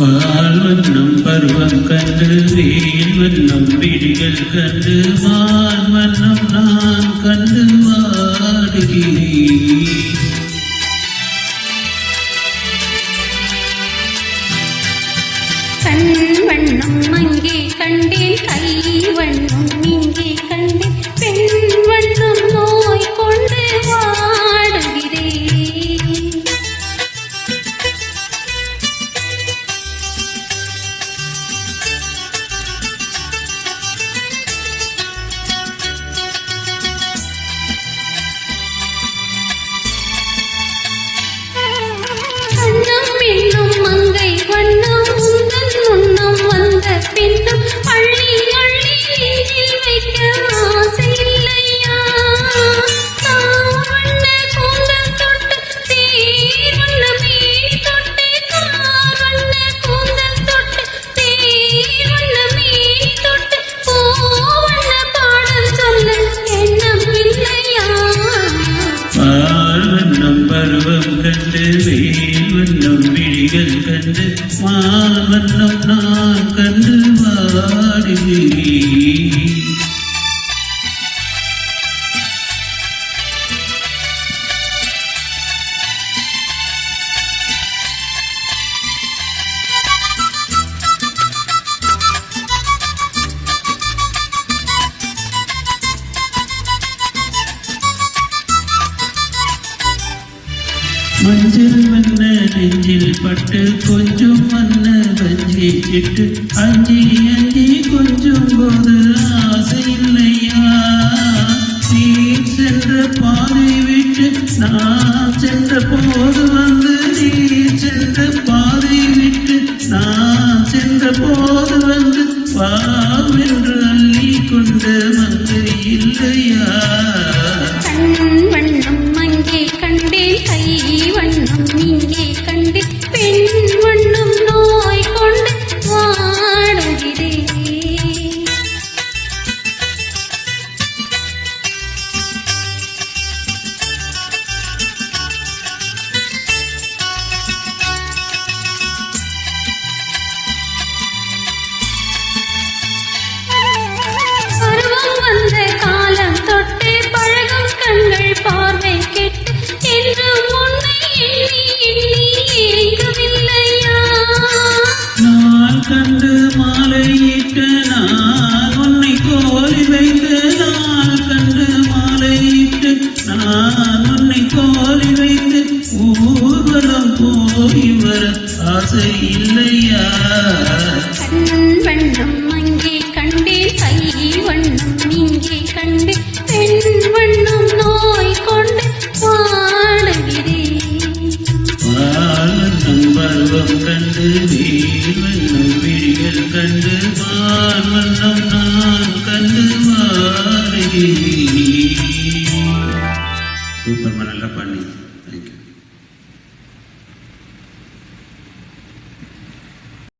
பால்வண்ணம் பருவம் கண்டு வேல் வண்ணம் விடிகள் கண்டு மால் வண்ணம் நான் கண்டு வாடுகிறேன். கண் வண்ணம் அங்கே கண்டேன், கை வண்ணம் இங்கே கண்டேன், பெண் வண்ணம் நோய் கொண்டு வாடுகிறேன். கண்ணம் என்னும் மங்கை வண்ணம் உந்தன் முன்னம் வந்த பின்னும் அள்ளி அள்ளி நெஞ்சில் வைக்க ஆசை இல்லையா? தாவண்ண கூந்தல் தொட்டு தேர் வண்ண மீன் தொட்டு, தாவண்ண கூந்தல் தொட்டு தேர் வண்ண மீன் தொட்டு, பூவண்ண பாடல் சொல்ல எண்ணம் இல்லையா? பால்வண்ணம் பருவம் கண்டு வேல் வண்ணம் விழிகள் கண்டு மால் வண்ணம் நான் கண்டு வாடுகிறேன். மஞ்சள் வண்ண நெஞ்சில் பட்டு கொஞ்சம் வண்ண வஞ்சி இட்டு அஞ்சி அஞ்சி கொஞ்சம் போது ஆசை இல்லையா? நீ சென்ற பாதை விட்டு நான் சென்ற போது வந்து, நீ சென்ற பாதை விட்டு நான் சென்ற போது வந்து, பாவென்று அள்ளி கொண்ட மங்கை இல்லையா? கண் வண்ணம் அங்கே கண்டேன், கை வண்ணம் இங்கே கண்டேன், பெண் வண்ணம் நோய் கொண்டு வாடுகிறேன். பருவம் வந்த காலம் தொட்டு பழகும் கண்கள் பார்வை கெட்டு என்றும் உன்னை எண்ணி எண்ணி ஏங்கவில்லையா? நான் கண்டு மாலையிட்டு நான் உன்னை கோலி வைத்து, நான் கண்டு மாலையிட்டு நான் உன்னை கோலி வைத்து ஊர்வலம் போய் வர ஆசை இல்லை